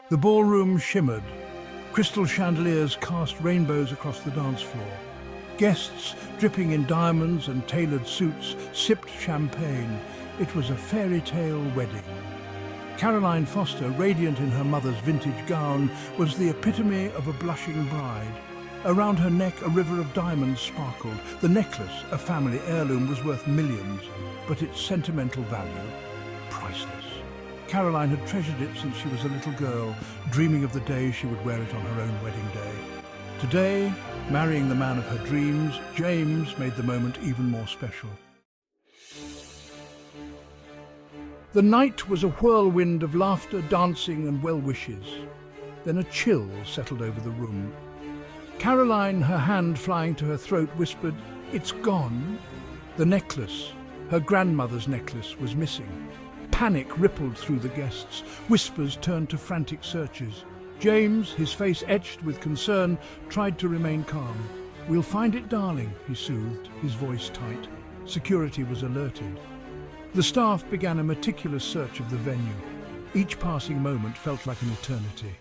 The ballroom shimmered. Crystal chandeliers cast rainbows across the dance floor. Guests, dripping in diamonds and tailored suits, sipped champagne. It was a fairy tale wedding. Caroline Foster, radiant in her mother's vintage gown, was the epitome of a blushing bride. Around her neck, a river of diamonds sparkled. The necklace, a family heirloom, was worth millions, but its sentimental value, priceless. Caroline had treasured it since she was a little girl, dreaming of the day she would wear it on her own wedding day. Today, marrying the man of her dreams, James made the moment even more special. The night was a whirlwind of laughter, dancing and well-wishes. Then a chill settled over the room. Caroline, her hand flying to her throat, whispered, "It's gone." The necklace, her grandmother's necklace, was missing. Panic rippled through the guests. Whispers turned to frantic searches. James, his face etched with concern, tried to remain calm. "We'll find it, darling," he soothed, his voice tight. Security was alerted. The staff began a meticulous search of the venue. Each passing moment felt like an eternity.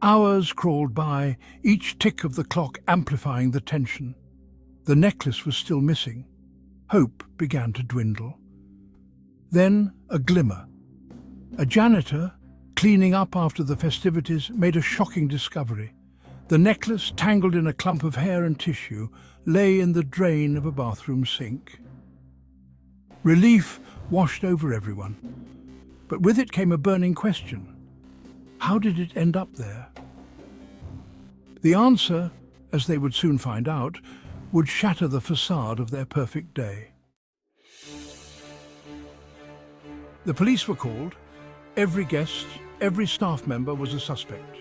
Hours crawled by, each tick of the clock amplifying the tension. The necklace was still missing. Hope began to dwindle. Then a glimmer. A janitor, cleaning up after the festivities, made a shocking discovery. The necklace, tangled in a clump of hair and tissue, lay in the drain of a bathroom sink. Relief washed over everyone, but with it came a burning question. How did it end up there? The answer, as they would soon find out, would shatter the facade of their perfect day. The police were called. Every guest, every staff member was a suspect.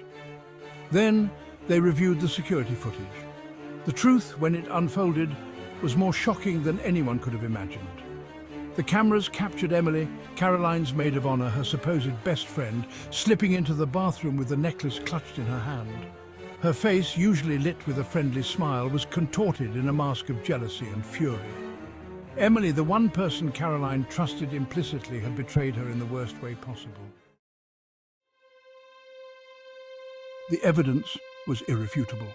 Then they reviewed the security footage. The truth, when it unfolded, was more shocking than anyone could have imagined. The cameras captured Emily, Caroline's maid of honor, her supposed best friend, slipping into the bathroom with the necklace clutched in her hand. Her face, usually lit with a friendly smile, was contorted in a mask of jealousy and fury. Emily, the one person Caroline trusted implicitly, had betrayed her in the worst way possible. The evidence was irrefutable.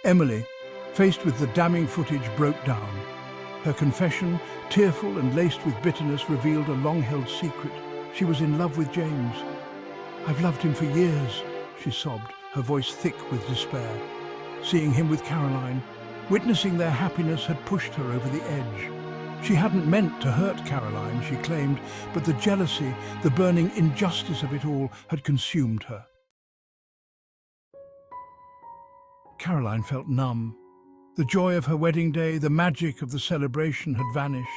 Emily, faced with the damning footage, broke down. Her confession, tearful and laced with bitterness, revealed a long-held secret. She was in love with James. "I've loved him for years," she sobbed, her voice thick with despair. Seeing him with Caroline, witnessing their happiness, had pushed her over the edge. She hadn't meant to hurt Caroline, she claimed, but the jealousy, the burning injustice of it all had consumed her. Caroline felt numb. The joy of her wedding day, the magic of the celebration had vanished.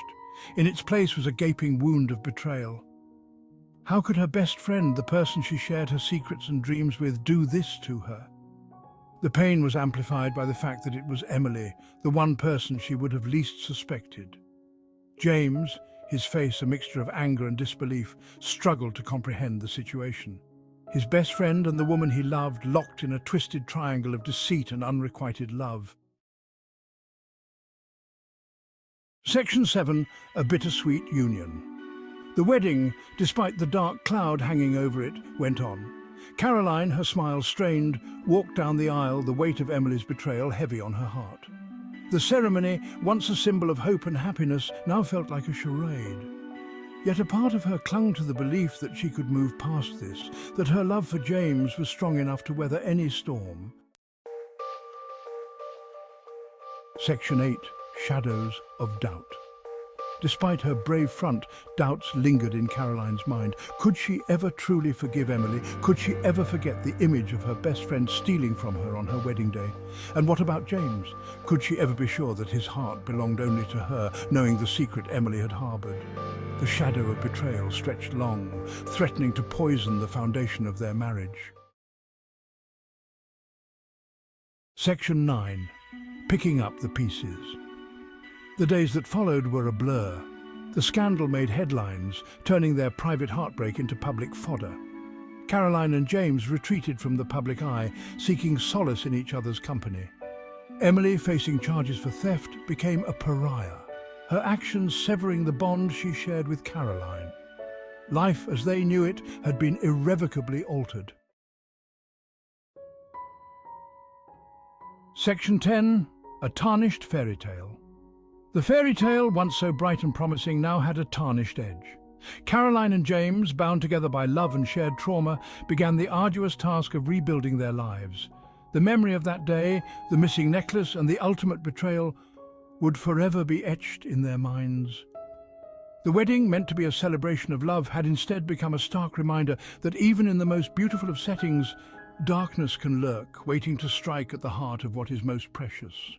In its place was a gaping wound of betrayal. How could her best friend, the person she shared her secrets and dreams with, do this to her? The pain was amplified by the fact that it was Emily, the one person she would have least suspected. James, his face a mixture of anger and disbelief, struggled to comprehend the situation. His best friend and the woman he loved locked in a twisted triangle of deceit and unrequited love. Section 7, a bittersweet union. The wedding, despite the dark cloud hanging over it, went on. Caroline, her smile strained, walked down the aisle, the weight of Emily's betrayal heavy on her heart. The ceremony, once a symbol of hope and happiness, now felt like a charade. Yet a part of her clung to the belief that she could move past this, that her love for James was strong enough to weather any storm. Section 8, Shadows of Doubt. Despite her brave front, doubts lingered in Caroline's mind. Could she ever truly forgive Emily? Could she ever forget the image of her best friend stealing from her on her wedding day? And what about James? Could she ever be sure that his heart belonged only to her, knowing the secret Emily had harbored? The shadow of betrayal stretched long, threatening to poison the foundation of their marriage. Section 9. Picking up the pieces. The days that followed were a blur. The scandal made headlines, turning their private heartbreak into public fodder. Caroline and James retreated from the public eye, seeking solace in each other's company. Emily, facing charges for theft, became a pariah, her actions severing the bond she shared with Caroline. Life as they knew it had been irrevocably altered. Section 10. A Tarnished Fairy Tale. The fairy tale, once so bright and promising, now had a tarnished edge. Caroline and James, bound together by love and shared trauma, began the arduous task of rebuilding their lives. The memory of that day, the missing necklace, and the ultimate betrayal would forever be etched in their minds. The wedding, meant to be a celebration of love, had instead become a stark reminder that even in the most beautiful of settings, darkness can lurk, waiting to strike at the heart of what is most precious.